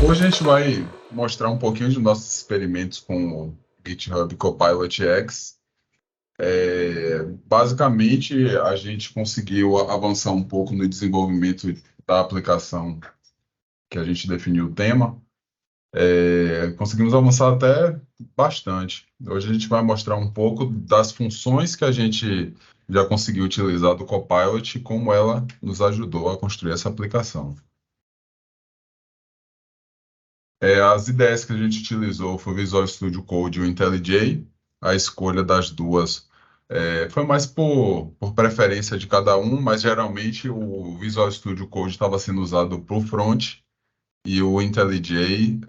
Hoje a gente vai mostrar um pouquinho de nossos experimentos com o GitHub Copilot X. Basicamente, a gente conseguiu avançar um pouco no desenvolvimento da aplicação que a gente definiu o tema. Conseguimos avançar até bastante. Hoje a gente vai mostrar um pouco das funções que a gente já conseguiu utilizar do Copilot e como ela nos ajudou a construir essa aplicação. As ideias que a gente utilizou foi o Visual Studio Code e o IntelliJ. A escolha das duas foi mais por preferência de cada um, mas geralmente o Visual Studio Code estava sendo usado para o front e o IntelliJ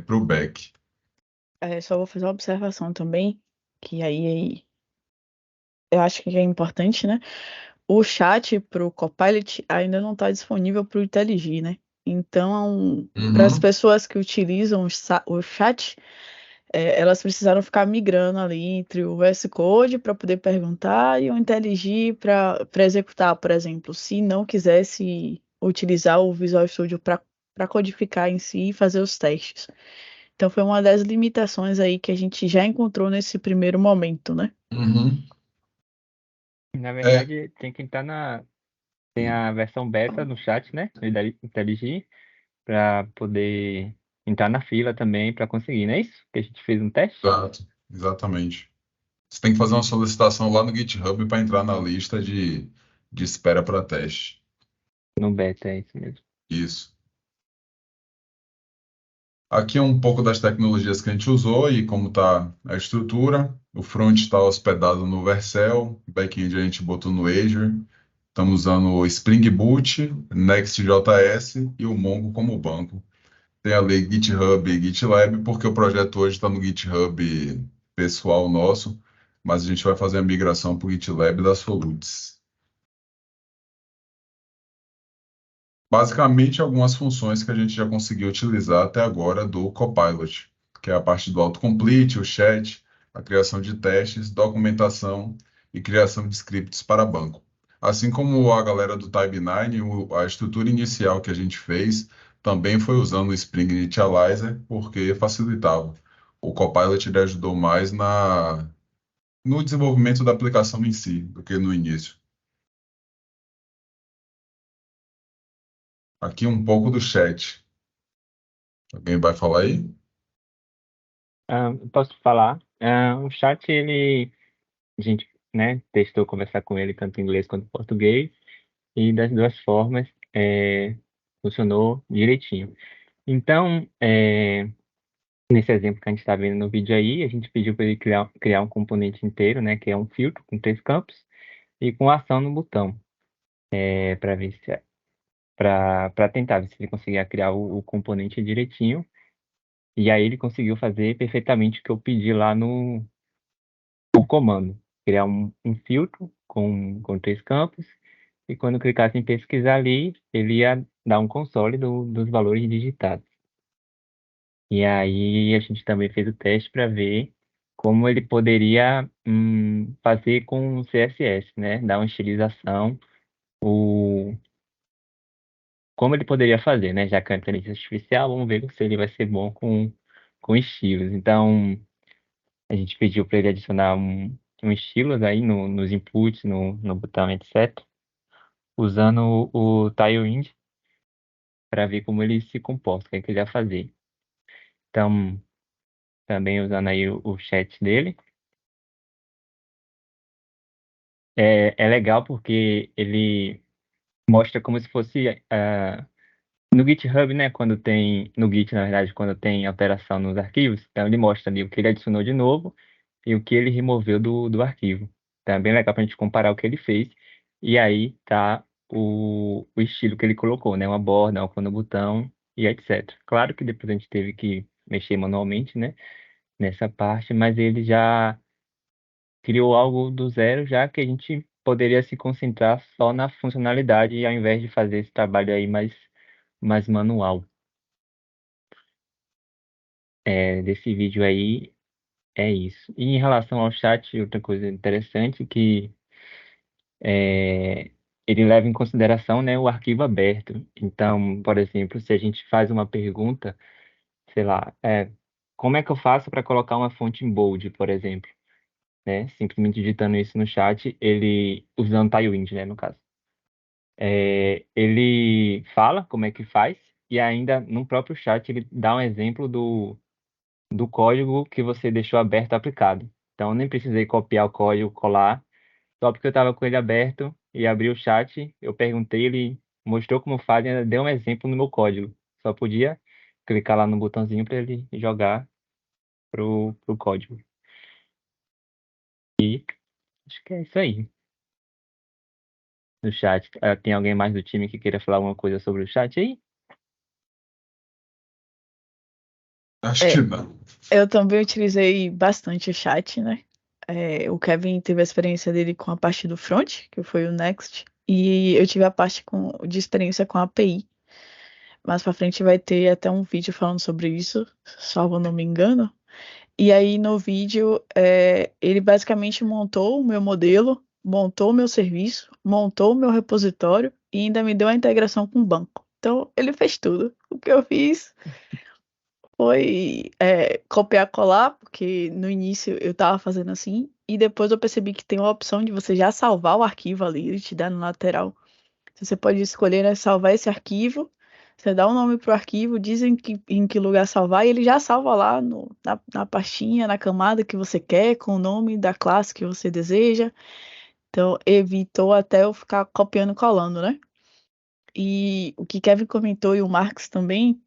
para o back. Só vou fazer uma observação também, que aí eu acho que é importante, né? O chat para o Copilot ainda não está disponível para o IntelliJ, né? Então, para as Uhum, pessoas que utilizam o chat, elas precisaram ficar migrando ali entre o VS Code para poder perguntar e o IntelliJ para executar, por exemplo, se não quisesse utilizar o Visual Studio para codificar em si e fazer os testes. Então foi uma das limitações aí que a gente já encontrou nesse primeiro momento, né? uhum. Na É, verdade, tem que entrar Tem a versão beta no chat, né? Da IntelliJ, para poder entrar na fila também para conseguir, não é isso? Que a gente fez um teste exatamente. Você tem que fazer uma solicitação lá no GitHub para entrar na lista de espera para teste. no beta, é isso mesmo. Isso. Aqui é um pouco das tecnologias que a gente usou e como está a estrutura. O front está hospedado no Vercel, o back-end a gente botou no Azure. Estamos usando o Spring Boot, Next.js e o Mongo como banco. Tem ali GitHub e GitLab, porque o projeto hoje está no GitHub pessoal nosso, mas a gente vai fazer a migração para o GitLab das Solutes. Basicamente, algumas funções que a gente já conseguiu utilizar até agora do Copilot, que é a parte do autocomplete, o chat, a criação de testes, documentação e criação de scripts para banco. Assim como a galera do Type9, a estrutura inicial que a gente fez também foi usando o Spring Initializer, porque facilitava. O Copilot ele ajudou mais no desenvolvimento da aplicação em si, do que no início. Aqui um pouco do chat. Alguém vai falar aí? Posso falar? O chat, a gente, né, testou conversar com ele tanto em inglês quanto em português, e das duas formas funcionou direitinho. Então, nesse exemplo que a gente está vendo no vídeo aí, a gente pediu para ele criar um componente inteiro, né, que é um filtro com 3 campos e com ação no botão, para ver se para tentar ver se ele conseguia criar o componente direitinho. E aí ele conseguiu fazer perfeitamente o que eu pedi lá no comando. Criar um filtro com 3 campos, e quando clicasse em pesquisar ali, ele ia dar um console dos valores digitados. E aí a gente também fez o teste para ver como ele poderia fazer com o CSS, né? Dar uma estilização, como ele poderia fazer, né? Já que é uma inteligência artificial, vamos ver se ele vai ser bom com estilos. Então, a gente pediu para ele adicionar um estilos aí nos inputs, no botão, etc., usando o Tailwind para ver como ele se comporta, o que é que ele ia fazer. Então, também usando aí o chat dele. É legal porque ele mostra como se fosse no GitHub, né? No Git, na verdade, quando tem alteração nos arquivos, então ele mostra ali o que ele adicionou de novo e o que ele removeu do arquivo. Então é bem legal para a gente comparar o que ele fez. E aí tá o estilo que ele colocou, né? Uma borda, uma cor no botão e etc. Claro que depois a gente teve que mexer manualmente, né? Nessa parte, mas ele já criou algo do zero, já que a gente poderia se concentrar só na funcionalidade ao invés de fazer esse trabalho aí mais manual. Desse vídeo aí é isso. E em relação ao chat, outra coisa interessante que ele leva em consideração, né, o arquivo aberto. Então, por exemplo, se a gente faz uma pergunta, sei lá, como é que eu faço para colocar uma fonte em bold, por exemplo, né? Simplesmente digitando isso no chat, ele usando Tailwind, né, no caso. Ele fala como é que faz e ainda no próprio chat ele dá um exemplo do código que você deixou aberto aplicado. Então, eu nem precisei copiar o código, colar, só porque eu estava com ele aberto e abri o chat, eu perguntei, ele mostrou como faz e ainda deu um exemplo no meu código. Só podia clicar lá no botãozinho para ele jogar pro código. E acho que é isso aí. No chat. Tem alguém mais do time que queira falar alguma coisa sobre o chat aí? Acho que É, não. eu também utilizei bastante o chat, né? O Kevin teve a experiência dele com a parte do front, que foi o Next, e eu tive a parte de experiência com a API. Mais pra frente vai ter até um vídeo falando sobre isso, salvo eu não me engano. E aí no vídeo, ele basicamente montou o meu modelo, montou o meu serviço, montou o meu repositório e ainda me deu a integração com o banco. Então ele fez tudo. O que eu fiz foi copiar colar, porque no início eu estava fazendo assim, e depois eu percebi que tem uma opção de você já salvar o arquivo ali, ele te dá no lateral. Você pode escolher, né, salvar esse arquivo, você dá um nome para o arquivo, diz em que lugar salvar, e ele já salva lá na pastinha, na camada que você quer, com o nome da classe que você deseja. Então, evitou até eu ficar copiando e colando, né? E o que Kevin comentou e o Marx também,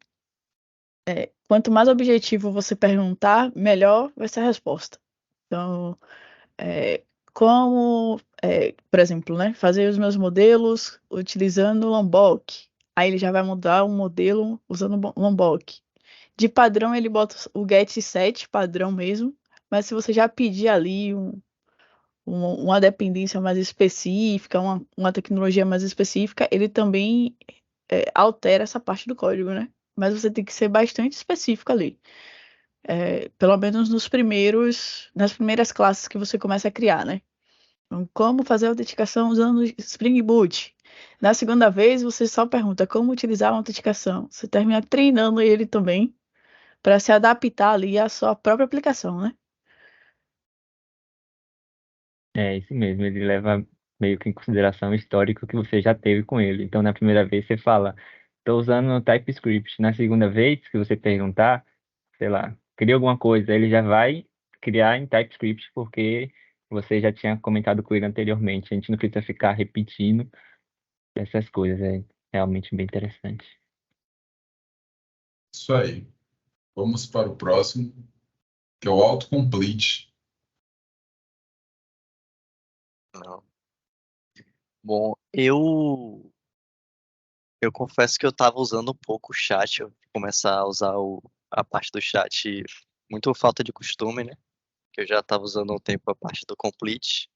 quanto mais objetivo você perguntar, melhor vai ser a resposta. Então, é, por exemplo, né, fazer os meus modelos utilizando o Lombok. Aí ele já vai mudar o modelo usando o Lombok. De padrão, ele bota o get set padrão mesmo, mas se você já pedir ali uma dependência mais específica, uma tecnologia mais específica, ele também altera essa parte do código, né? Mas você tem que ser bastante específico ali. Pelo menos nas primeiras classes que você começa a criar, né? Então, como fazer a autenticação usando Spring Boot? Na segunda vez, você só pergunta como utilizar a autenticação. Você termina treinando ele também para se adaptar ali à sua própria aplicação, né? É isso mesmo, ele leva meio que em consideração o histórico que você já teve com ele. Então, na primeira vez você fala, estou usando o TypeScript. Na segunda vez que você perguntar, sei lá, cria alguma coisa, ele já vai criar em TypeScript porque você já tinha comentado com ele anteriormente. A gente não precisa ficar repetindo essas coisas, é realmente bem interessante. Isso aí. Vamos para o próximo, que é o autocomplete. Não. Bom, eu confesso que eu estava usando um pouco o chat, eu vou começar a usar a parte do chat, muito falta de costume, né? Que eu já estava usando há um tempo a parte do complete.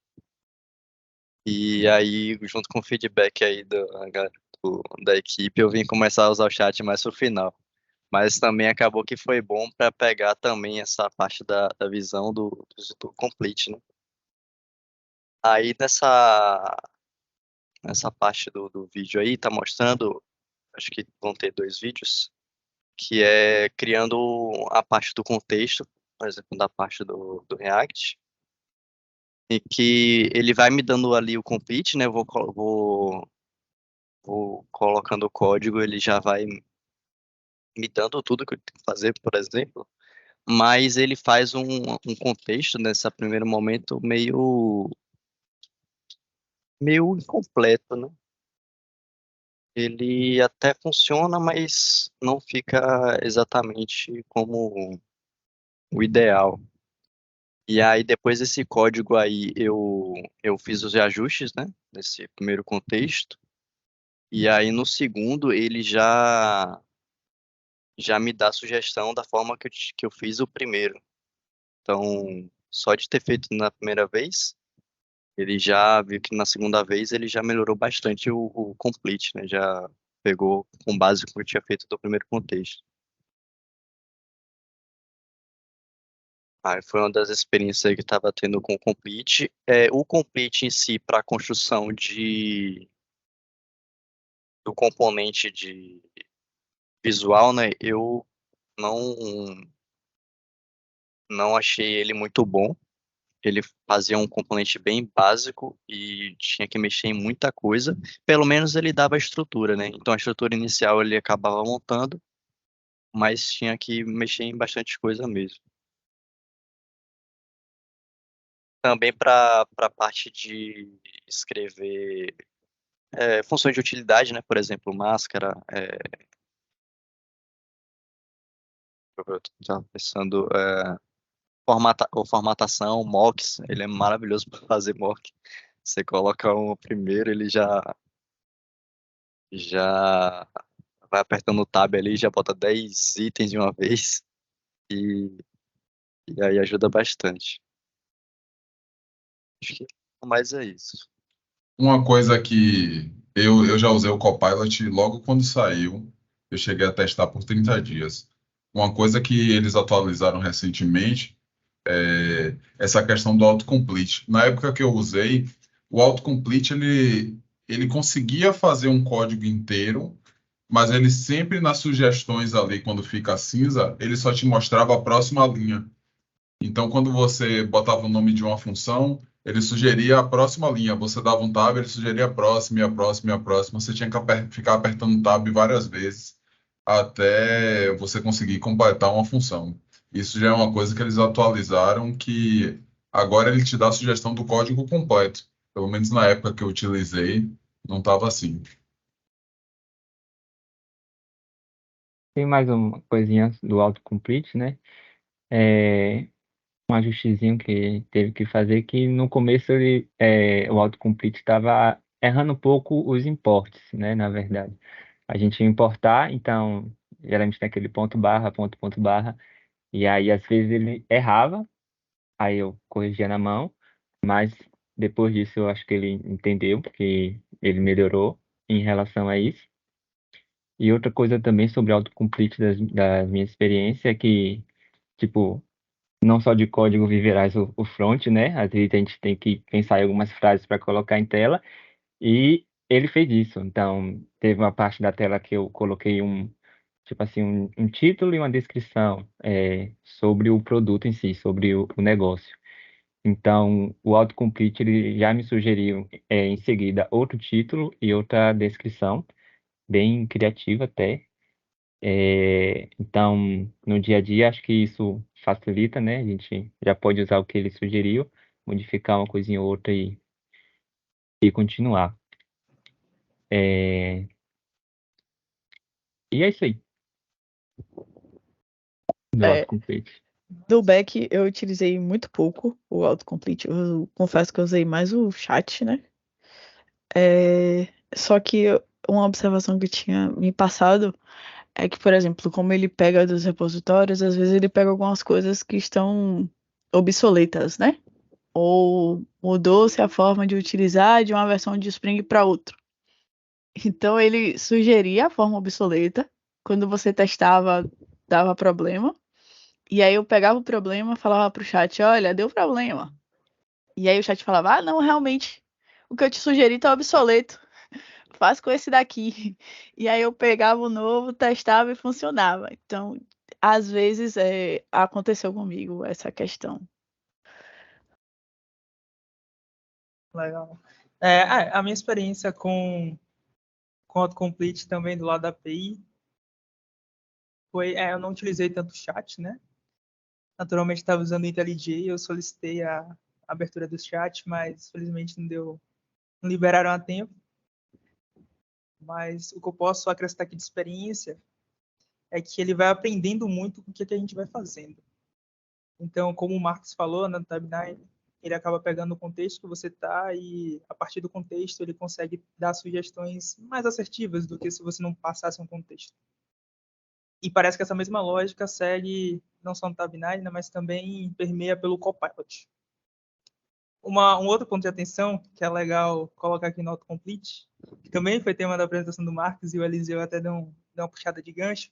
E aí, junto com o feedback aí da equipe, eu vim começar a usar o chat mais pro final. Mas também acabou que foi bom para pegar também essa parte da visão do complete, né? Aí nessa parte do vídeo aí, tá mostrando, acho que vão ter dois vídeos, que é criando a parte do contexto, por exemplo, da parte do React, e que ele vai me dando ali o complete, né? Vou colocando o código, ele já vai me dando tudo que eu tenho que fazer, por exemplo, mas ele faz um contexto nesse primeiro momento meio incompleto, né? Ele até funciona, mas não fica exatamente como o ideal. E aí, depois desse código aí, eu fiz os ajustes, né? Nesse primeiro contexto. E aí, no segundo, ele já me dá sugestão da forma que eu fiz o primeiro. Então, só de ter feito na primeira vez, ele já viu que na segunda vez ele já melhorou bastante o complete, né? Já pegou com base no que eu tinha feito do primeiro contexto. Aí foi uma das experiências aí que estava tendo com o complete. O complete em si, para a construção do componente de visual, né, eu não, não achei ele muito bom. Ele fazia um componente bem básico e tinha que mexer em muita coisa. Pelo menos ele dava a estrutura, né? Então a estrutura inicial ele acabava montando, mas tinha que mexer em bastante coisa mesmo. Também para a parte de escrever funções de utilidade, né? Por exemplo, máscara, eu estava pensando, formatação, mocks, ele é maravilhoso para fazer mock. Você coloca um primeiro, ele já vai apertando o tab ali, já bota 10 itens de uma vez e, e aí ajuda bastante. Acho que mais é isso. Uma coisa que eu já usei o Copilot logo quando saiu, eu cheguei a testar por 30 dias. Uma coisa que eles atualizaram recentemente é essa questão do autocomplete. Na época que eu usei, o autocomplete ele conseguia fazer um código inteiro, mas ele sempre nas sugestões ali, quando fica cinza, ele só te mostrava a próxima linha. Então, quando você botava o nome de uma função, ele sugeria a próxima linha. Você dava um tab, ele sugeria a próxima, e a próxima, e a próxima. Você tinha que ficar apertando tab várias vezes até você conseguir completar uma função. Isso já é uma coisa que eles atualizaram, que agora ele te dá a sugestão do código completo. Pelo menos na época que eu utilizei, não estava assim. Tem mais uma coisinha do autocomplete, né? É, um ajustezinho que teve que fazer, que no começo o autocomplete estava errando um pouco os importes, né? Na verdade. A gente ia importar, então, geralmente tem aquele ponto barra, ponto barra, e aí às vezes ele errava, aí eu corrigia na mão, mas depois disso eu acho que ele entendeu, porque ele melhorou em relação a isso. E outra coisa também sobre autocomplete da minha experiência é que, tipo, não só de código viverás o front, né? Às vezes a gente tem que pensar em algumas frases para colocar em tela, e ele fez isso. Então, teve uma parte da tela que eu coloquei tipo assim, um título e uma descrição sobre o produto em si, sobre o negócio. Então, o autocomplete ele já me sugeriu em seguida outro título e outra descrição, bem criativa até. Então, no dia a dia, acho que isso facilita, né? A gente já pode usar o que ele sugeriu, modificar uma coisinha ou outra e continuar. É, E é isso aí, do É, autocomplete. do back eu utilizei muito pouco o autocomplete. Eu confesso que eu usei mais o chat, né? Só que uma observação que tinha me passado é que, por exemplo, como ele pega dos repositórios, às vezes ele pega algumas coisas que estão obsoletas, né? Ou mudou-se a forma de utilizar de uma versão de Spring para outra. Então ele sugeria a forma obsoleta. Quando você testava, dava problema. E aí eu pegava o problema, falava pro chat, olha, deu problema. E aí o chat falava, ah, não, realmente, o que eu te sugeri tá obsoleto. Faz com esse daqui. E aí eu pegava o novo, testava e funcionava. Então, às vezes aconteceu comigo essa questão. Legal. A minha experiência com autocomplete também do lado da API foi, eu não utilizei tanto o chat, né? Naturalmente estava usando o IntelliJ, eu solicitei a abertura do chat, mas felizmente não liberaram a tempo. Mas o que eu posso acrescentar aqui de experiência é que ele vai aprendendo muito com o que a gente vai fazendo. Então, como o Marcos falou, no Tab 9, ele acaba pegando o contexto que você está e, a partir do contexto, ele consegue dar sugestões mais assertivas do que se você não passasse um contexto. E parece que essa mesma lógica segue não só no Tab 9, né, mas também permeia pelo Copilot. Um outro ponto de atenção que é legal colocar aqui no autocomplete, que também foi tema da apresentação do Marcos e o Eliseu até deu uma puxada de gancho,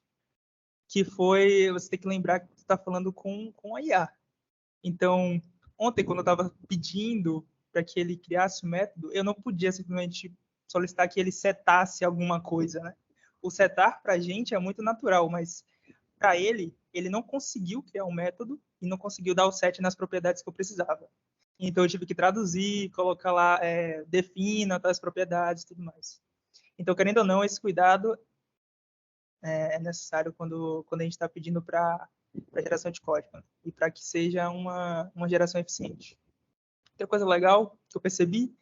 que foi você tem que lembrar que você está falando com a IA. Então, ontem, quando eu estava pedindo para que ele criasse o método, eu não podia simplesmente solicitar que ele setasse alguma coisa, né? O setar para a gente é muito natural, mas para ele não conseguiu criar um método e não conseguiu dar o set nas propriedades que eu precisava. Então eu tive que traduzir, colocar lá, defina tais propriedades e tudo mais. Então, querendo ou não, esse cuidado é necessário quando a gente está pedindo para geração de código, né? E para que seja uma geração eficiente. Outra coisa legal que eu percebi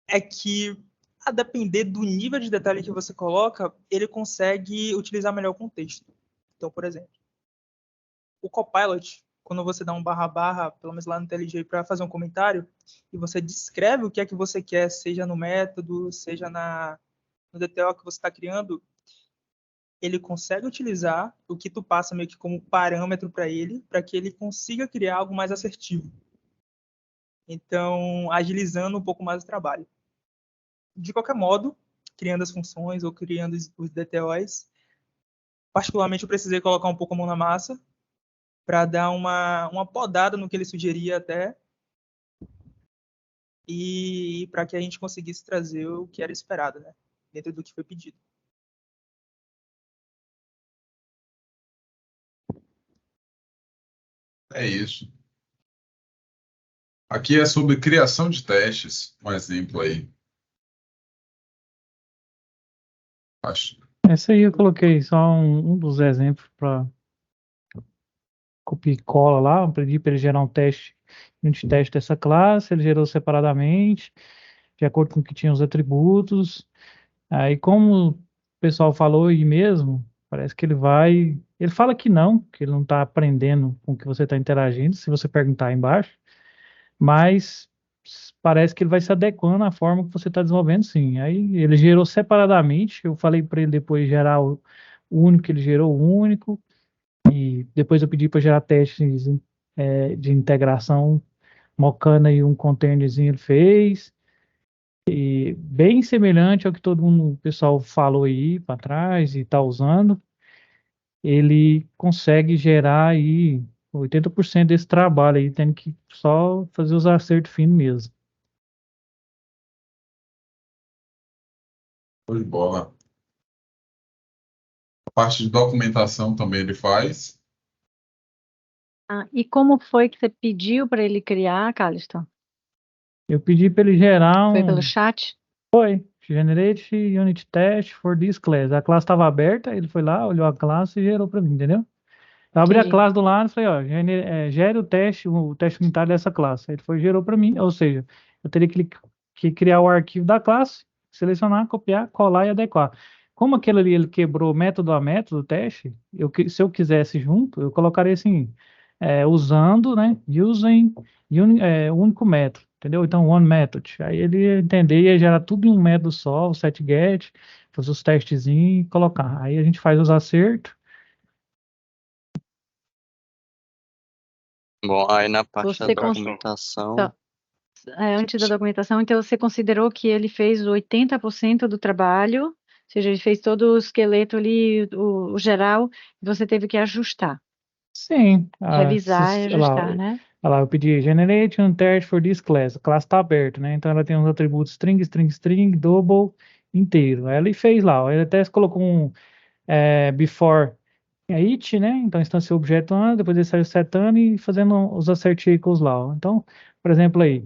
é que, a depender do nível de detalhe que você coloca, ele consegue utilizar melhor o contexto. Então, por exemplo, o Copilot, quando você dá um //, pelo menos lá no IntelliJ, para fazer um comentário, e você descreve o que é que você quer, seja no método, seja no DTO que você está criando, ele consegue utilizar o que tu passa meio que como parâmetro para ele, para que ele consiga criar algo mais assertivo. Então, agilizando um pouco mais o trabalho. De qualquer modo, criando as funções ou criando os DTOs, particularmente eu precisei colocar um pouco a mão na massa para dar uma podada no que ele sugeria até, e para que a gente conseguisse trazer o que era esperado, né? Dentro do que foi pedido. É isso. Aqui é sobre criação de testes, um exemplo aí. Acho. Esse aí eu coloquei só um dos exemplos para copia e cola lá. Eu pedi para ele gerar um unit teste dessa classe. Ele gerou separadamente, de acordo com o que tinha os atributos. Aí, como o pessoal falou aí mesmo, parece que ele vai. Ele fala que ele não está aprendendo com o que você está interagindo, se você perguntar aí embaixo, mas parece que ele vai se adequando à forma que você está desenvolvendo, sim. Aí ele gerou separadamente, eu falei para ele depois gerar o único, ele gerou o único, e depois eu pedi para gerar testes de integração, mocando aí um containerzinho ele fez. E bem semelhante ao que todo mundo, o pessoal falou aí para trás e está usando, ele consegue gerar aí 80% desse trabalho aí, tendo que só fazer os acertos finos mesmo. Show de bola. A parte de documentação também ele faz. E como foi que você pediu para ele criar, Calliston? Eu pedi para ele gerar Foi pelo chat? Generate unit test for this class. A classe estava aberta, ele foi lá, olhou a classe e gerou para mim, entendeu? Eu abri a Entendi. classe do lado e falei, ó, gere o teste unitário dessa classe. Aí ele foi, gerou para mim, ou seja, eu teria que criar o arquivo da classe, selecionar, copiar, colar e adequar. Como aquele ali ele quebrou método a método, o teste, se eu quisesse junto, eu colocaria assim, usando, né, using único método, entendeu? Então, one method. Aí ele ia entender, ia gerar tudo em um método só, o setGet, fazer os testezinhos e colocar. Aí a gente faz os acertos. Bom, aí na parte da Você documentação, Tá. Antes da documentação, então você considerou que ele fez 80% do trabalho, ou seja, ele fez todo o esqueleto ali, o geral, e você teve que ajustar, Sim, revisar e ajustar, né? eu pedi generate un test for this class. A classe está aberta, né? Então ela tem uns atributos string, double, inteiro. Aí ele fez lá, ele até colocou um before it, né? Então instanciou o objeto antes, depois ele saiu setando e fazendo os assert equals lá. Ó. Então, por exemplo aí,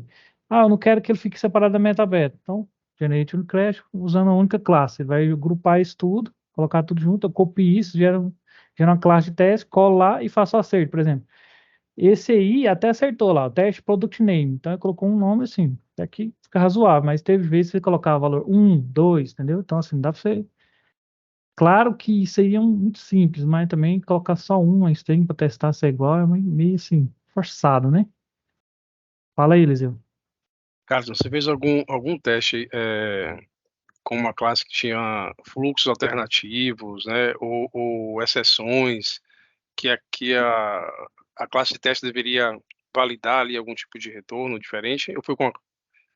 eu não quero que ele fique separado da metabeta. Então, generate un class usando a única classe. Ele vai agrupar isso tudo, colocar tudo junto, eu copio isso, gera uma classe de teste, colo lá e faço acerto, por exemplo. Esse aí até acertou lá, o teste product name. Então, ele colocou um nome assim, aqui fica razoável, mas teve vezes que ele colocava valor 1, 2, entendeu? Então, assim, dá para você. Claro que isso aí é muito simples, mas também colocar só uma string para testar se é igual é meio assim, forçado, né? Fala aí, Eliseu. Carlos, você fez algum teste com uma classe que tinha fluxos alternativos, né, ou exceções, que a classe de teste deveria validar ali algum tipo de retorno diferente? Eu fui com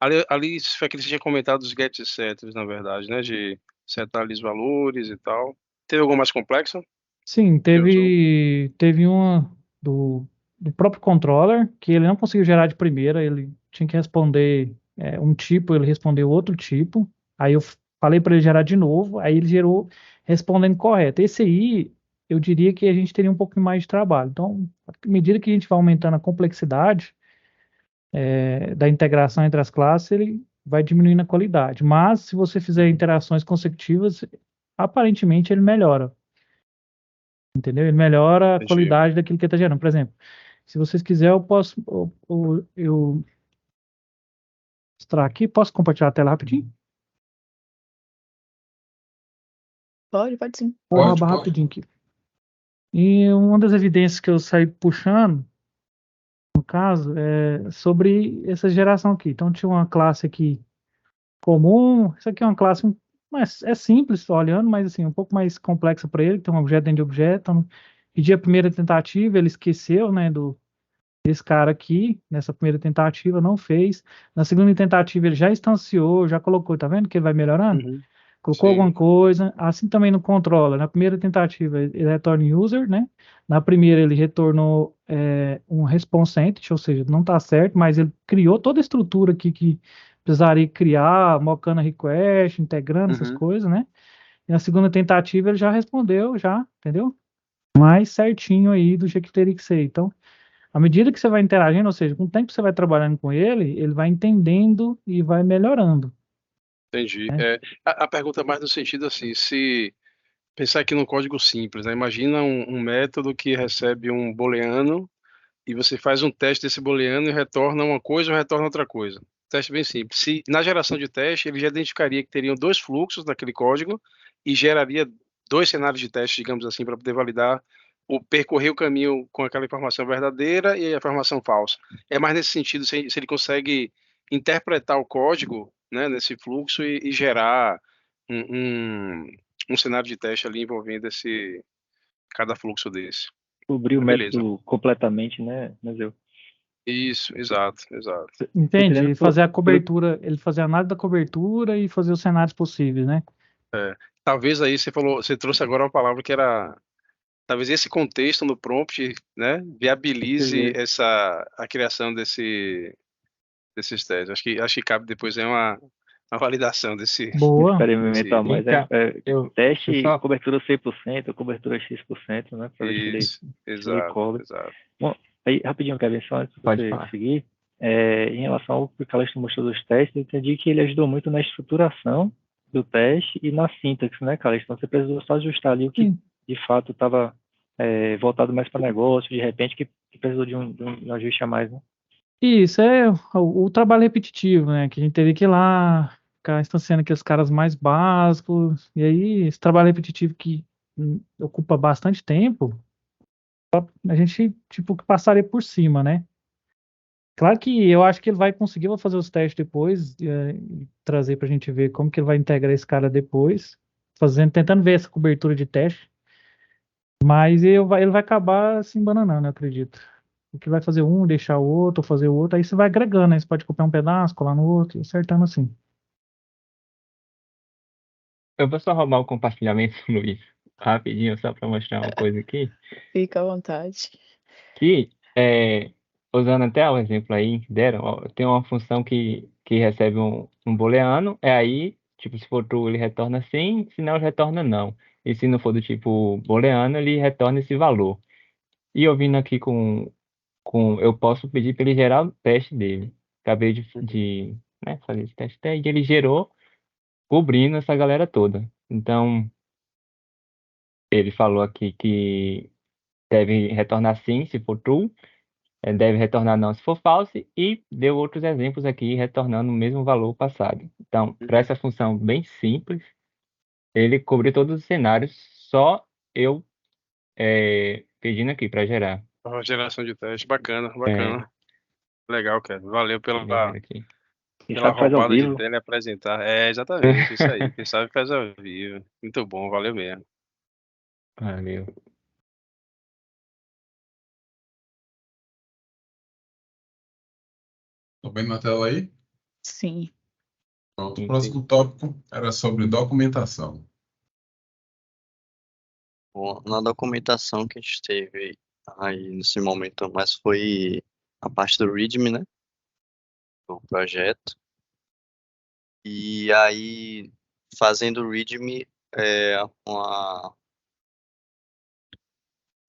ali foi que você tinha comentado os get setters, na verdade, né, de setar ali os valores e tal. Teve alguma mais complexa? Sim, teve uma do próprio controller, que ele não conseguiu gerar de primeira, ele tinha que responder um tipo, ele respondeu outro tipo. Aí eu falei para ele gerar de novo, aí ele gerou respondendo correto. Esse aí, eu diria que a gente teria um pouquinho mais de trabalho. Então, à medida que a gente vai aumentando a complexidade da integração entre as classes, ele vai diminuindo a qualidade. Mas, se você fizer interações consecutivas, aparentemente ele melhora. Entendeu? Ele melhora a Entendi. qualidade daquilo que ele está gerando. Por exemplo, se vocês quiserem, eu posso eu mostrar aqui. Posso compartilhar a tela rapidinho? Pode sim. Vou Pode, roubar pode. rapidinho aqui. E uma das evidências que eu saí puxando, no caso, é sobre essa geração aqui. Então, tinha uma classe aqui comum. Isso aqui é uma classe, é simples, só olhando, mas assim, um pouco mais complexa para ele. Tem um objeto dentro de objeto. Então, pedi a primeira tentativa, ele esqueceu, né, desse cara aqui, nessa primeira tentativa, não fez. Na segunda tentativa, ele já instanciou, já colocou, tá vendo que ele vai melhorando? Uhum. Colocou Sim. alguma coisa, assim também no controller. Na primeira tentativa, ele retorna user, né? Na primeira, ele retornou um response entity, ou seja, não está certo, mas ele criou toda a estrutura aqui que precisaria criar, mocando a request, integrando essas Uhum. coisas, né? E na segunda tentativa, ele já respondeu, já, entendeu? Mais certinho aí do jeito que teria que ser. Então, à medida que você vai interagindo, ou seja, com o tempo que você vai trabalhando com ele vai entendendo e vai melhorando, Entendi. né? A pergunta é mais no sentido assim, se pensar aqui num código simples, né? Imagina um método que recebe um booleano e você faz um teste desse booleano e retorna uma coisa ou retorna outra coisa. Teste bem simples. Se na geração de teste ele já identificaria que teriam dois fluxos naquele código e geraria dois cenários de teste, digamos assim, para poder validar percorrer o caminho com aquela informação verdadeira e a informação falsa. É mais nesse sentido, se ele consegue interpretar o código, né, nesse fluxo e gerar um cenário de teste ali envolvendo cada fluxo desse. Cobrir o Beleza. método completamente, né, Mazeu? Isso, exato. Entende? Entendendo Ele fazer a cobertura, ele fazer a análise da cobertura e fazer os cenários possíveis, né? Talvez aí você trouxe agora uma palavra que era, talvez esse contexto no prompt, né, viabilize a criação desses testes. Acho que cabe depois uma validação desse. Boa. Experimentar mais. Então, Teste só- cobertura 100%, cobertura X%, né? Para ver se ele Exato. cobre. Bom, aí, rapidinho, Kevin, só antes de Pode você falar. seguir, em relação ao que o Calixto mostrou dos testes, eu entendi que ele ajudou muito na estruturação do teste e na sintaxe, né, Calixto? Então, você precisou só ajustar ali o que Sim. de fato estava voltado mais para negócio, de repente, que precisou de um ajuste a mais, né? Isso é o trabalho repetitivo, né? Que a gente teve que ir lá, ficar instanciando aqueles caras mais básicos, e aí esse trabalho repetitivo que ocupa bastante tempo, a gente, tipo, que passaria por cima, né? Claro que eu acho que ele vai conseguir, vou fazer os testes depois, e trazer pra gente ver como que ele vai integrar esse cara depois, tentando ver essa cobertura de teste, mas ele vai acabar se embananando, eu acredito. O que vai fazer um, deixar o outro, fazer o outro, aí você vai agregando, né? Você pode copiar um pedaço, colar no outro, e acertando assim. Eu vou só roubar o compartilhamento, Luiz, rapidinho, só para mostrar uma coisa aqui. Fica à vontade. Que, usando até o exemplo aí que deram, ó, tem uma função que recebe um booleano, aí, tipo, se for true, ele retorna sim, se não, ele retorna não. E se não for do tipo booleano, ele retorna esse valor. E eu vindo aqui eu posso pedir para ele gerar o teste dele. Acabei né, fazer esse teste e ele gerou cobrindo essa galera toda. Então, ele falou aqui que deve retornar sim se for true, deve retornar não se for false, e deu outros exemplos aqui retornando o mesmo valor passado. Então, para essa função bem simples, ele cobriu todos os cenários, só eu pedindo aqui para gerar. Uma geração de teste, bacana. Legal, cara. Valeu Deixa eu ver pela aqui. Quem sabe faz ao roubada de vivo. tela e apresentar. Exatamente, isso aí. Quem sabe faz ao vivo. Muito bom, valeu mesmo. Valeu. Tô vendo na tela aí? Sim. Pronto. O Sim, próximo tópico era sobre documentação. Bom, na documentação que a gente teve aí nesse momento, mas foi a parte do README, né? Do projeto. E aí, fazendo o README, uma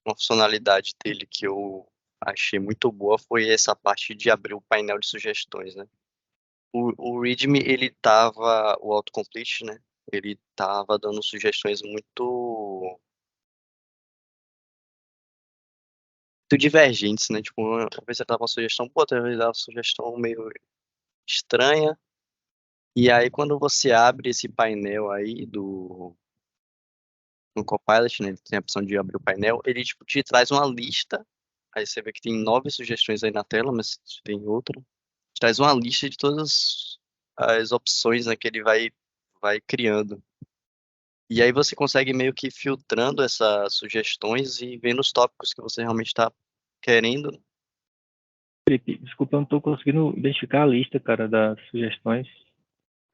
funcionalidade dele que eu achei muito boa foi essa parte de abrir o painel de sugestões, né? O README, o autocomplete, né? Ele tava dando sugestões muito divergentes, né? Tipo, uma vez ele dava uma sugestão, pô, outra vez ele dava uma sugestão meio estranha. E aí, quando você abre esse painel aí no Copilot, né? Ele tem a opção de abrir o painel, ele, tipo, te traz uma lista. Aí você vê que tem 9 sugestões aí na tela, mas tem outra. Traz uma lista de todas as opções, né, que ele vai criando. E aí você consegue meio que ir filtrando essas sugestões e vendo os tópicos que você realmente está querendo. Felipe, desculpa, eu não tô conseguindo identificar a lista, cara, das sugestões.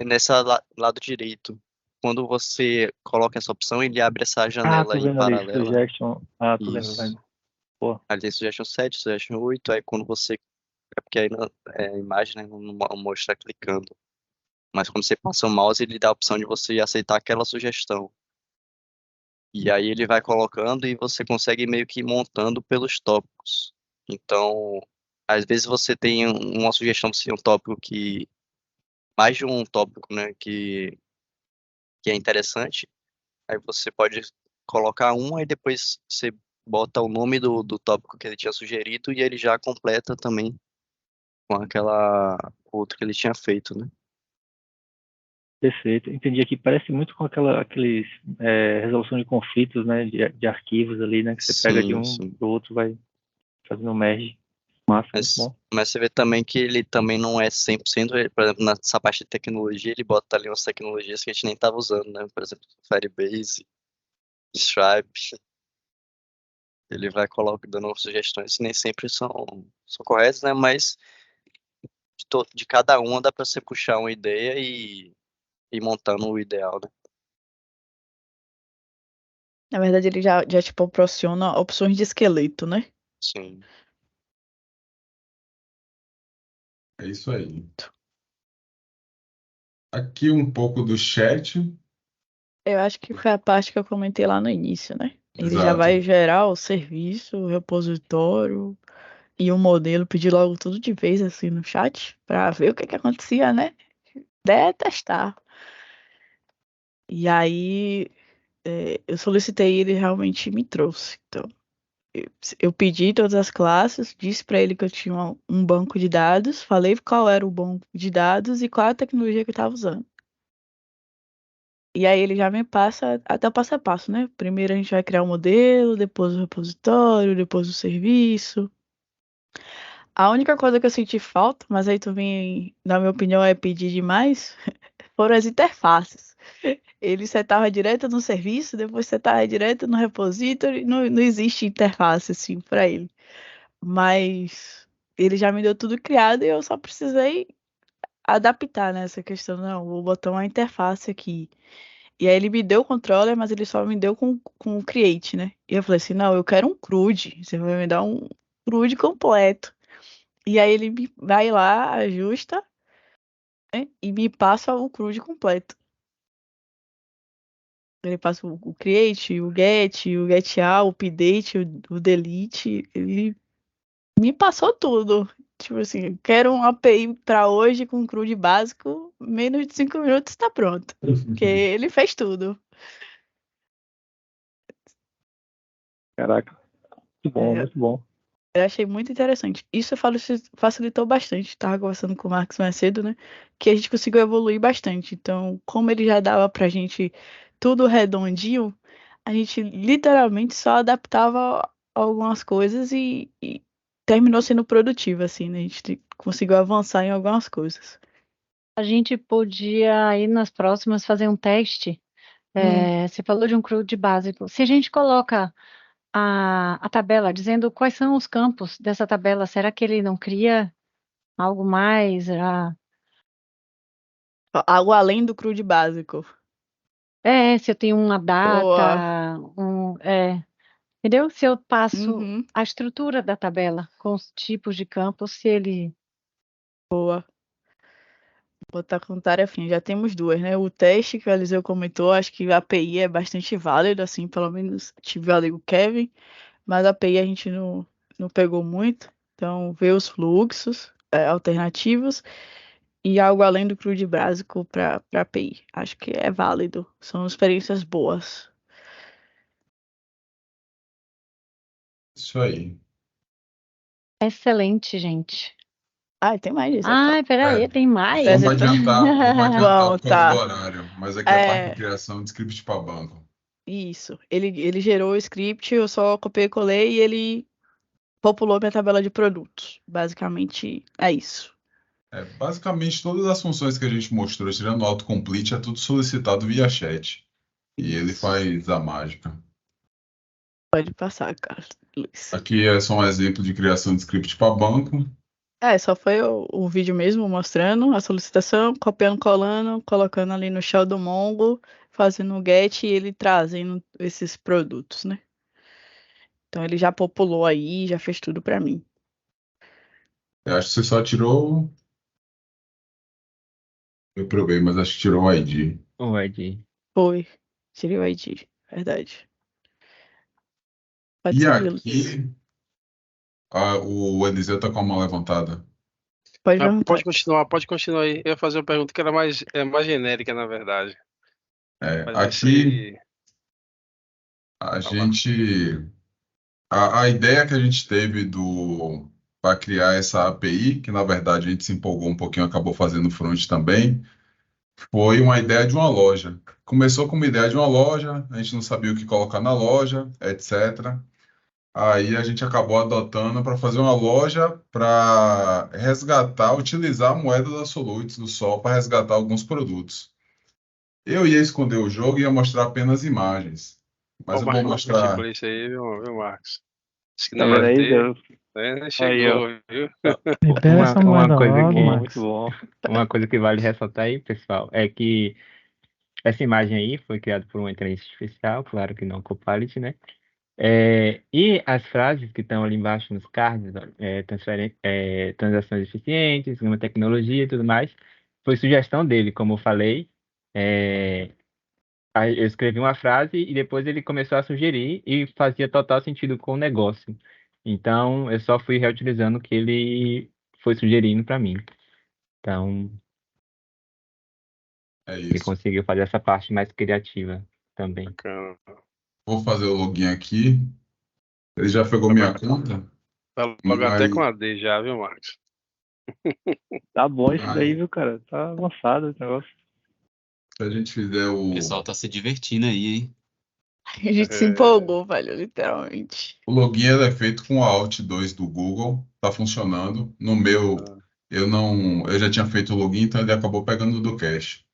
Nessa lado direito, quando você coloca essa opção, ele abre essa Ah, janela tô aí vendo ali, paralela. suggestion. Ah, tô vendo. Isso. Pô, Ali tem suggestion 7, suggestion 8, aí quando você... É porque aí a imagem, né, não mostra clicando. Mas quando você passa o mouse, ele dá a opção de você aceitar aquela sugestão. E aí ele vai colocando e você consegue meio que ir montando pelos tópicos. Então, às vezes você tem uma sugestão para um tópico que... Mais de um tópico, né, que é interessante. Aí você pode colocar um, aí depois você bota o nome do tópico que ele tinha sugerido e ele já completa também com aquela outra que ele tinha feito, né? perfeito. Entendi aqui. Parece muito com aqueles resolução de conflitos, né? De arquivos ali, né? Que você pega de Sim, um sim. pro outro, vai fazendo merge. Massa, muito bom. Mas você vê também que ele também não é 100%, por exemplo, nessa parte de tecnologia, ele bota ali umas tecnologias que a gente nem estava usando, né? Por exemplo, Firebase, Stripe. Ele vai dando sugestões que nem sempre são corretas, né? Mas de cada uma dá para você puxar uma ideia e ir montando o ideal, né? Na verdade, ele já te proporciona opções de esqueleto, né? Sim. É isso aí. Aqui um pouco do chat. Eu acho que foi a parte que eu comentei lá no início, né? Ele já Exato. vai gerar o serviço, o repositório e o modelo, pedir logo tudo de vez assim no chat, para ver o que acontecia, né? Testar. E aí eu solicitei, ele realmente me trouxe. Então, eu pedi todas as classes, disse para ele que eu tinha um banco de dados, falei qual era o banco de dados e qual a tecnologia que eu estava usando. E aí ele já me passa até o passo a passo, né? Primeiro a gente vai criar o modelo, depois o repositório, depois o serviço. A única coisa que eu senti falta, mas aí também, na minha opinião, é pedir demais, foram as interfaces. Ele setava direto no serviço, depois setava direto no repository, não existe interface assim para ele. Mas ele já me deu tudo criado e eu só precisei adaptar nessa questão. Não, vou botar uma interface aqui. E aí ele me deu o controller, mas ele só me deu com o Create, né? E eu falei assim, não, eu quero um CRUD. Você vai me dar um CRUD completo. E aí ele vai lá, ajusta, né? E me passa o CRUD completo. Ele passa o Create, o Get All, o Update, o Delete. Ele me passou tudo. Tipo assim, quero um API para hoje com CRUD básico, menos de 5 minutos está pronto. Porque ele fez tudo. Caraca, muito bom, É, muito bom. Eu achei muito interessante. Isso facilitou bastante. Estava conversando com o Marcos mais cedo, né? Que a gente conseguiu evoluir bastante. Então, como ele já dava pra gente tudo redondinho, a gente literalmente só adaptava algumas coisas e terminou sendo produtivo, assim, né? A gente conseguiu avançar em algumas coisas. A gente podia aí nas próximas fazer um teste. Você falou de um CRUD básico. Se a gente coloca a tabela dizendo quais são os campos dessa tabela, será que ele não cria algo mais? Algo além do CRUD básico. Se eu tenho uma Boa. data, entendeu? Se eu passo Uhum. a estrutura da tabela com os tipos de campos, se ele... Boa. botar com tarefinha. Já temos duas, né? O teste que o Eliseu comentou, acho que a API é bastante válida, assim, pelo menos tive ali o Kevin, mas a API a gente não pegou muito. Então, ver os fluxos alternativos e algo além do CRUD básico para API. Acho que é válido. São experiências boas. Isso aí. Excelente, gente. Ah, tem mais disso. Ai, peraí, É, tem mais? vamos Desertor. adiantar Bom, por causa do tá. horário, mas aqui é a parte de É, criação de script para banco. isso. Ele gerou o script, eu só copiei e colei e ele populou minha tabela de produtos. Basicamente é isso. Basicamente, todas as funções que a gente mostrou, tirando o autocomplete, é tudo solicitado via chat. E ele Isso. faz a mágica. Pode passar, Carlos. Luiz. Aqui é só um exemplo de criação de script para banco. Só foi o vídeo mesmo mostrando a solicitação, copiando, colando, colocando ali no shell do Mongo, fazendo o get e ele trazendo esses produtos, né? Então ele já populou aí, já fez tudo para mim. Eu acho que você só tirou. Eu provei, mas acho que tirou o ID. O Ed. Foi. Tirei o ID, verdade. Pode E seguir, Luiz. aqui, o Eliseu tá com a mão levantada. Pode Ah, perguntar. pode continuar aí. Eu ia fazer uma pergunta que era mais genérica, na verdade. Mas Aqui, esse. a Vai lá. gente. A ideia que a gente teve para criar essa API, que na verdade a gente se empolgou um pouquinho, acabou fazendo front também, foi uma ideia de uma loja. Começou com uma ideia de uma loja, a gente não sabia o que colocar na loja, etc. Aí a gente acabou adotando para fazer uma loja para resgatar, utilizar a moeda da Solutes do Sol para resgatar alguns produtos. Eu ia esconder o jogo e ia mostrar apenas imagens, Ó, mas o eu vou Marcos participou mostrar. disso aí, viu, Marcos? Disse que Tá não vendo ia aí, ter, Deus? né? Aí, ó. Chegou, viu? Libera essa Uma moeda coisa logo, Muito bom, que, Max. muito bom. uma coisa que vale ressaltar aí, pessoal, é que essa imagem aí foi criada por uma inteligência artificial, claro que não Copilot, né? E as frases que estão ali embaixo nos cards, ó, transações eficientes, uma tecnologia e tudo mais, foi sugestão dele, como eu falei. Aí eu escrevi uma frase e depois ele começou a sugerir e fazia total sentido com o negócio. Então, eu só fui reutilizando o que ele foi sugerindo para mim. Então, É ele isso. conseguiu fazer essa parte mais criativa também. Bacana. Vou fazer o login aqui. Ele já pegou minha conta, Tá logo até com mas a D já, viu, Marcos? Tá bom isso daí, mas viu, cara? Tá avançado esse negócio. se a gente fizer O pessoal tá se divertindo aí, hein? A gente se É, empolgou, velho, literalmente. o login ele é feito com o Alt 2 do Google, tá funcionando. No meu, eu já tinha feito o login, então ele acabou pegando do cache.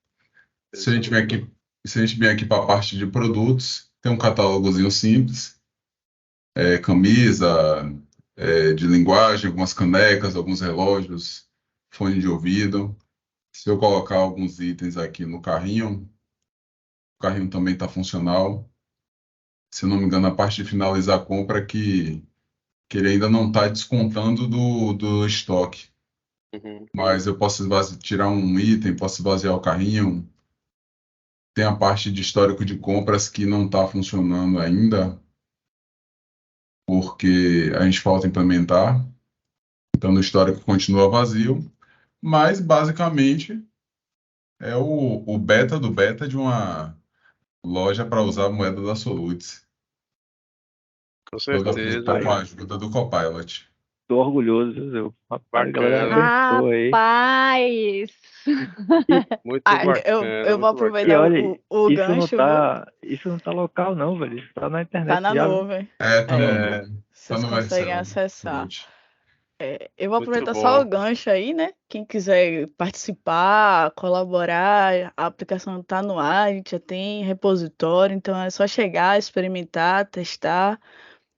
Se a gente vier aqui, se a gente vier aqui para a parte de produtos, tem um catálogozinho simples, camisa, de linguagem, algumas canecas, alguns relógios, fone de ouvido. Se eu colocar alguns itens aqui no carrinho, o carrinho também está funcional. Se eu não me engano, a parte de finalizar a compra que ele ainda não está descontando do estoque. uhum. Mas eu posso tirar um item, posso esvaziar o carrinho. Tem a parte de histórico de compras que não está funcionando ainda, porque a gente falta implementar. Então, no histórico continua vazio. Mas, basicamente, é o beta do beta de uma loja para usar a moeda da Solutes. Com Toda feita certeza. com a ajuda do Copilot. Tô orgulhoso, viu? Rapaz, a galera Bacana. acertou aí. Rapaz! Muito Eu bacana, vou muito E aproveitar bacana. olha, o gancho, viu? isso não tá local não, velho. Isso tá na Tá internet na já, viu? nuvem. Tá É, no, tá vocês no conseguem Vercel. acessar. Front. Eu vou Muito aproveitar só o bom. gancho aí, né? Quem quiser participar, colaborar, a aplicação está no ar, a gente já tem repositório, então é só chegar, experimentar, testar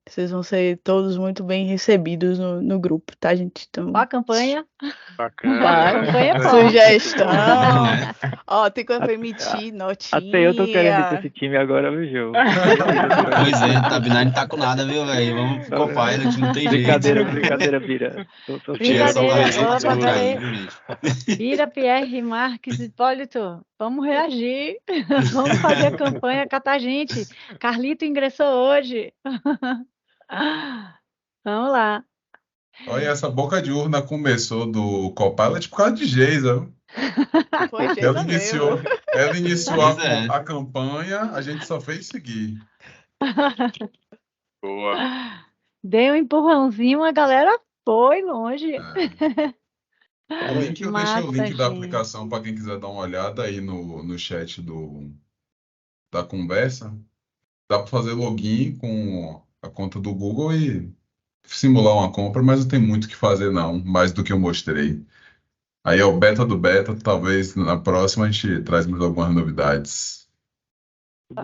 Vocês vão ser todos muito bem recebidos no grupo, tá, gente? Então, A campanha. Bacana. Campanha Muito pode. bom. sugestão. Não é? Ó, tem como Até emitir até eu tô querendo ir pra notinha. esse time agora, viu, João? Pois é, Tabinai não tá com nada, viu, velho? Vamos pro Copilot, não tem jeito. Brincadeira, Bira. Tô Tira essa Brincadeira. parede Opa, por aí, peraí. viu, gente? Bira, Pierre, Marques, Hipólito, vamos reagir. Vamos fazer a campanha, catar gente. Carlito ingressou hoje. Vamos lá. Olha, essa boca de urna começou do Copilot por causa de Geisa, viu? Foi Ela Geisa iniciou, mesmo. ela iniciou Pois é. a campanha, a gente só fez seguir. Boa. Dei um empurrãozinho, a galera foi longe. O link, eu deixei o Massa, link da gente. aplicação para quem quiser dar uma olhada aí no chat da conversa. Dá para fazer login com a conta do Google e simular uma compra, mas não tem muito o que fazer não, mais do que eu mostrei. Aí é o beta do beta, talvez na próxima a gente traz mais algumas novidades.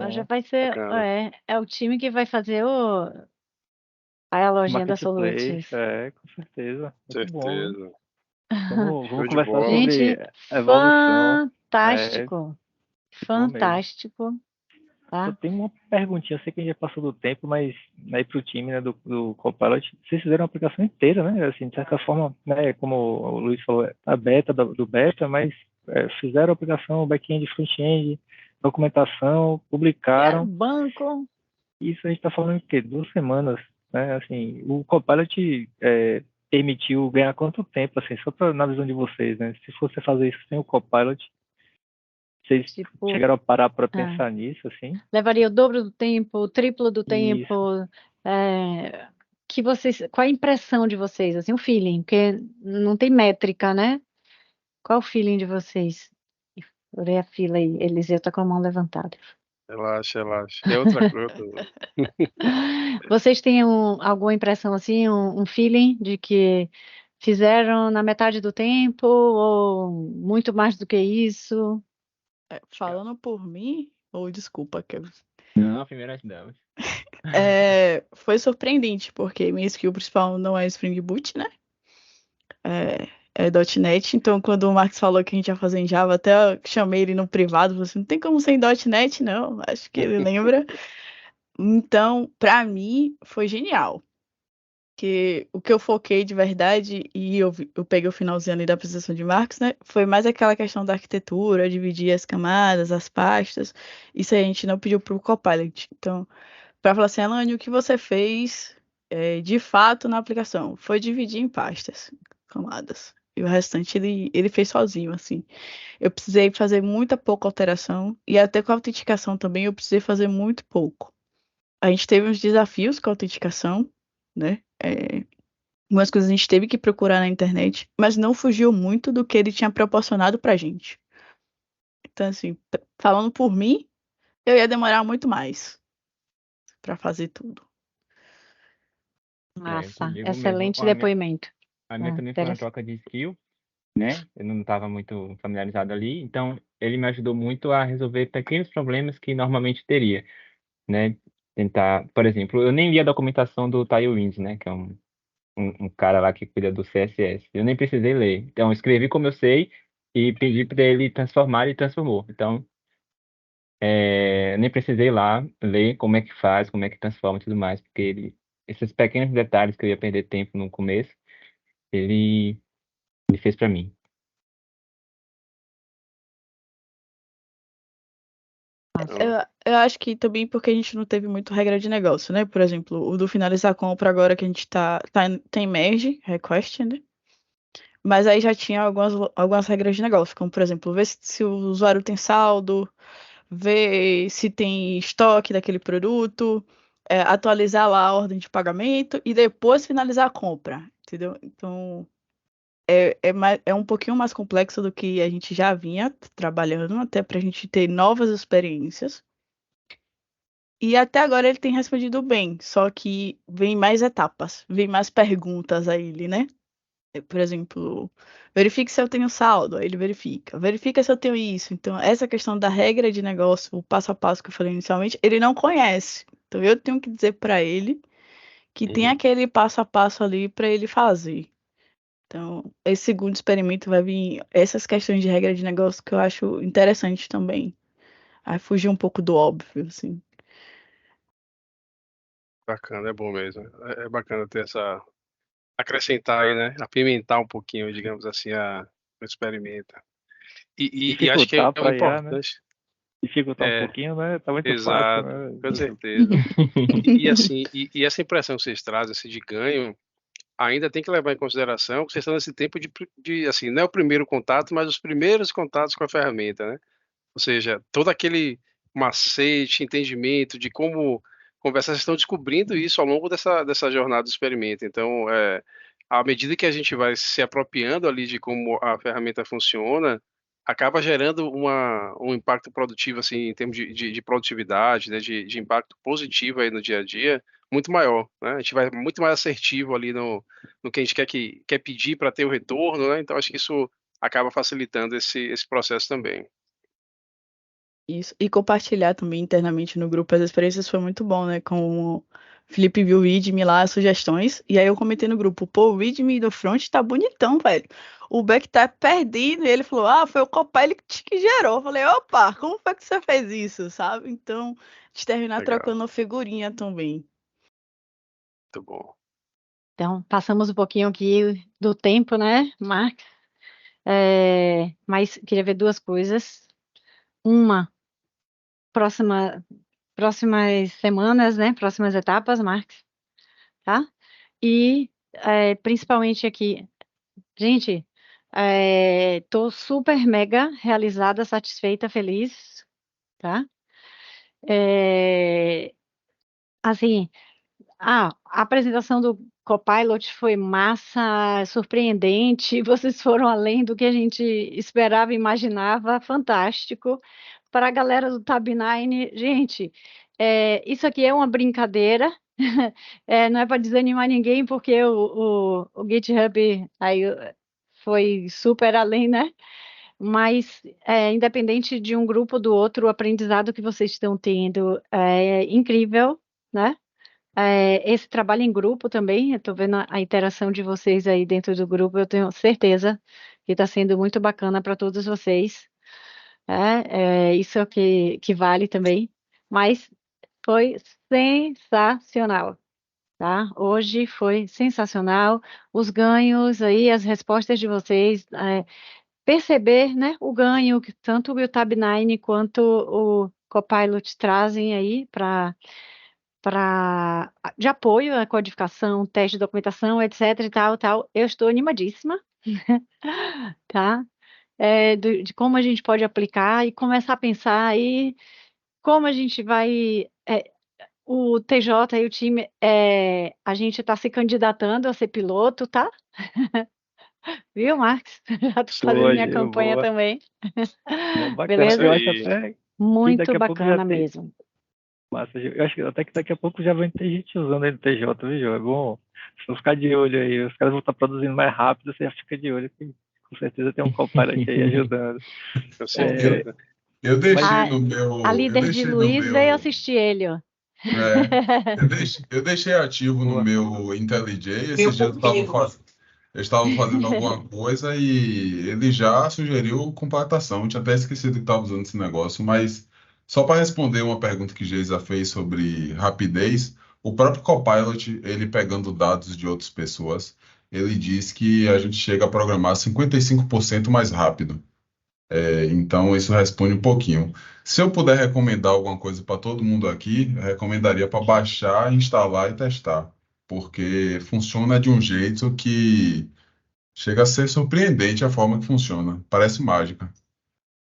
Já vai ser. Bacana. É o time que vai fazer a lojinha da Marketplace, Solutis. com certeza. Muito bom. Certeza. Vamos Show de conversar bola. sobre Gente, a evolução. fantástico. Bom mesmo. Fantástico. Só Tá? tem uma perguntinha, eu sei que a gente já passou do tempo, mas aí pro time, né, do Copilot, vocês fizeram a aplicação inteira, né? Assim, de certa forma, né, como o Luiz falou, a beta do beta, mas fizeram a aplicação back-end, front-end, documentação, publicaram. Banco. Isso a gente está falando de quê? 2 semanas, né? Assim, o Copilot permitiu ganhar quanto tempo, assim, só na visão de vocês, né? Se fosse fazer isso sem o Copilot, vocês Tipo, chegaram a parar para pensar nisso, assim? levaria o dobro do tempo, o triplo do Isso. tempo. Qual a impressão de vocês, assim, o feeling, porque não tem métrica, né? Qual o feeling de vocês? Olhei a fila aí, Eliseu tá com a mão levantada. Relaxa. É outra coisa. Vocês têm alguma impressão assim, um feeling de que fizeram na metade do tempo ou muito mais do que isso? Falando por mim, ou desculpa, que Não, primeiro as damas. foi surpreendente, porque minha skill principal não é Spring Boot, né? É .NET, então quando o Marcos falou que a gente ia fazer em Java, até eu chamei ele no privado, falei assim, não tem como ser em .NET, não, acho que ele lembra. Então, para mim, foi genial. Que o que eu foquei de verdade, e eu peguei o finalzinho ali da apresentação de Marcos, né? Foi mais aquela questão da arquitetura, dividir as camadas, as pastas. Isso aí a gente não pediu para o Copilot. Então, para falar assim, Alane, o que você fez de fato na aplicação? Foi dividir em pastas, camadas. E o restante ele fez sozinho, assim. Eu precisei fazer muita pouca alteração, e até com a autenticação também eu precisei fazer muito pouco. A gente teve uns desafios com a autenticação, né? Algumas coisas a gente teve que procurar na internet, mas não fugiu muito do que ele tinha proporcionado pra gente. Então, assim, falando por mim, eu ia demorar muito mais pra fazer tudo. Massa, comigo excelente mesmo. depoimento. A minha também foi uma troca de skill, né? Eu não estava muito familiarizado ali, então ele me ajudou muito a resolver pequenos problemas que normalmente teria, né? Tentar, por exemplo, eu nem li a documentação do Tailwind, né? Que é um cara lá que cuida do CSS. Eu nem precisei ler. Então, eu escrevi como eu sei e pedi para ele transformar e transformou. Então, nem precisei lá ler como é que faz, como é que transforma e tudo mais, porque esses pequenos detalhes que eu ia perder tempo no começo, ele fez para mim. Eu acho que também porque a gente não teve muito regra de negócio, né? Por exemplo, o do finalizar a compra agora que a gente tem merge, request, né? Mas aí já tinha algumas regras de negócio, como por exemplo, ver se o usuário tem saldo, ver se tem estoque daquele produto, atualizar lá a ordem de pagamento e depois finalizar a compra, entendeu? Então é um pouquinho mais complexo do que a gente já vinha trabalhando, até para a gente ter novas experiências. E até agora ele tem respondido bem, só que vem mais etapas, vem mais perguntas a ele, né? Por exemplo, verifique se eu tenho saldo, aí ele verifica se eu tenho isso. Então, essa questão da regra de negócio, o passo a passo que eu falei inicialmente, ele não conhece. Então, eu tenho que dizer para ele que tem Uhum. aquele passo a passo ali para ele fazer. Então, esse segundo experimento vai vir essas questões de regra de negócio que eu acho interessante também. Aí fugir um pouco do óbvio, assim. Bacana, é bom mesmo. É bacana ter essa. Acrescentar aí, né? Apimentar um pouquinho, digamos assim, o experimento. E acho que Dificultar é o para IA, né? importante. Dificultar um É, pouquinho, né? Tá muito fácil, exato, né? com certeza. E assim, e essa impressão que vocês trazem assim, de ganho, ainda tem que levar em consideração que vocês estão nesse tempo assim, não é o primeiro contato, mas os primeiros contatos com a ferramenta, né? Ou seja, todo aquele macete, entendimento de como conversar, vocês estão descobrindo isso ao longo dessa jornada do experimento. Então, à medida que a gente vai se apropriando ali de como a ferramenta funciona, acaba gerando um impacto produtivo, assim, em termos de produtividade, né, de impacto positivo aí no dia a dia, muito maior, né? A gente vai muito mais assertivo ali no que a gente quer pedir para ter o retorno, né? Então, acho que isso acaba facilitando esse processo também. Isso. E compartilhar também internamente no grupo as experiências foi muito bom, né? Com o Felipe viu o readme lá, as sugestões, e aí eu comentei no grupo, pô, o readme do front tá bonitão, velho. O back tá perdido, e ele falou, foi o Copilot que gerou. Eu falei, opa, como foi que você fez isso, sabe? Então, a gente terminar Legal, trocando figurinha também. muito bom. Então, passamos um pouquinho aqui do tempo, né, Marcos? Mas queria ver duas coisas. Uma, próximas semanas, né? Próximas etapas, Marcos, tá? E principalmente aqui, gente, tô super mega realizada, satisfeita, feliz, tá? Assim, a apresentação do Copilot foi massa, surpreendente. Vocês foram além do que a gente esperava, imaginava, fantástico. Para a galera do Tab9, gente, isso aqui é uma brincadeira, não é para desanimar ninguém, porque o GitHub aí foi super além, né? Mas, independente de um grupo ou do outro, o aprendizado que vocês estão tendo é incrível, né? Esse trabalho em grupo também, eu estou vendo a interação de vocês aí dentro do grupo, eu tenho certeza que está sendo muito bacana para todos vocês. Isso é o que vale também, mas foi sensacional, tá? Hoje foi sensacional, os ganhos aí, as respostas de vocês, perceber, né, o ganho que tanto o Tab9 quanto o Copilot trazem aí de apoio à codificação, teste de documentação, etc e tal. Eu estou animadíssima, tá? De como a gente pode aplicar e começar a pensar aí como a gente vai. O TJ e o time, a gente está se candidatando a ser piloto, tá? Viu, Marcos? Já estou fazendo minha Boa, campanha boa. também. Não, bacana. Isso Beleza? Eu acho aí. até que Muito daqui a pouco já bacana tem. mesmo. Massa, eu acho que até que daqui a pouco já vai ter gente usando NTJ, viu, João? É bom só ficar de olho aí. Os caras vão estar produzindo mais rápido, você já fica de olho, que com certeza tem um Copilot aí ajudando. Com Eu, certeza. eu deixei A, no a meu, eu líder de deixei no Luiz veio meu, assistir ele, ó. eu deixei ativo no Boa. meu IntelliJ. Meu Esses dias eu estava fazendo alguma coisa e ele já sugeriu compactação. Eu tinha até esquecido que estava usando esse negócio, mas só para responder uma pergunta que Geisa fez sobre rapidez, o próprio Copilot, ele pegando dados de outras pessoas, ele diz que a gente chega a programar 55% mais rápido. Então, isso responde um pouquinho. Se eu puder recomendar alguma coisa para todo mundo aqui, eu recomendaria para baixar, instalar e testar, porque funciona de um jeito que chega a ser surpreendente a forma que funciona. Parece mágica.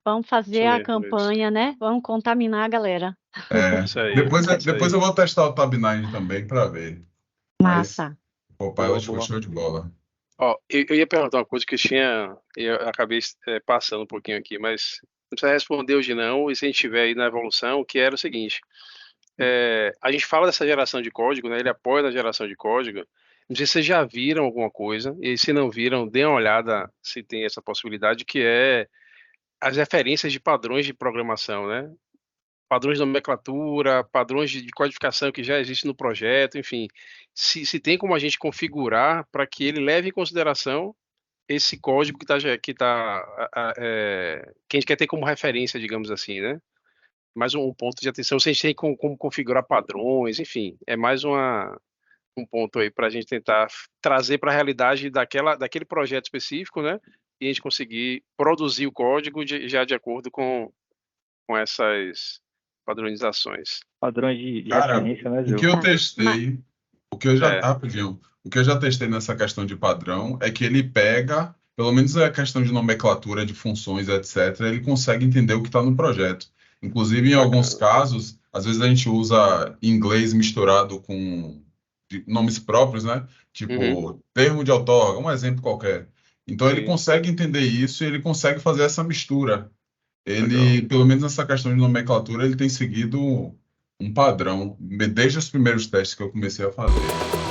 Vamos fazer Isso a mesmo, Luiz. campanha, né? Vamos contaminar a galera. Isso aí. Depois, Isso depois aí. eu vou testar o Tab9 também para ver. Mas Massa. o Boa, Copilot foi boa. show de bola. Ó, eu ia perguntar uma coisa que eu acabei passando um pouquinho aqui, mas não precisa responder hoje não, e se a gente estiver aí na evolução, que era o seguinte, a gente fala dessa geração de código, né, ele apoia na geração de código, não sei se vocês já viram alguma coisa, e se não viram, dê uma olhada se tem essa possibilidade, que é as referências de padrões de programação, né? padrões de nomenclatura, padrões de codificação que já existem no projeto, enfim, se tem como a gente configurar para que ele leve em consideração esse código que que a gente quer ter como referência, digamos assim, né? Mais um ponto de atenção, se a gente tem como configurar padrões, enfim, é mais um ponto aí para a gente tentar trazer para a realidade daquele projeto específico, né? E a gente conseguir produzir o código já de acordo com essas padronizações. Padrões de Cara, referência, né, o Zil? que eu Tá. testei, o que eu já, É. rapidinho, o que eu já testei nessa questão de padrão é que ele pega, pelo menos a questão de nomenclatura de funções, etc., ele consegue entender o que está no projeto. Inclusive, em alguns casos, às vezes a gente usa inglês misturado com nomes próprios, né? Tipo, termo de outorga, um exemplo qualquer. Então, ele Sim. consegue entender isso e ele consegue fazer essa mistura. Ele, Legal. pelo menos nessa questão de nomenclatura, ele tem seguido um padrão, desde os primeiros testes que eu comecei a fazer.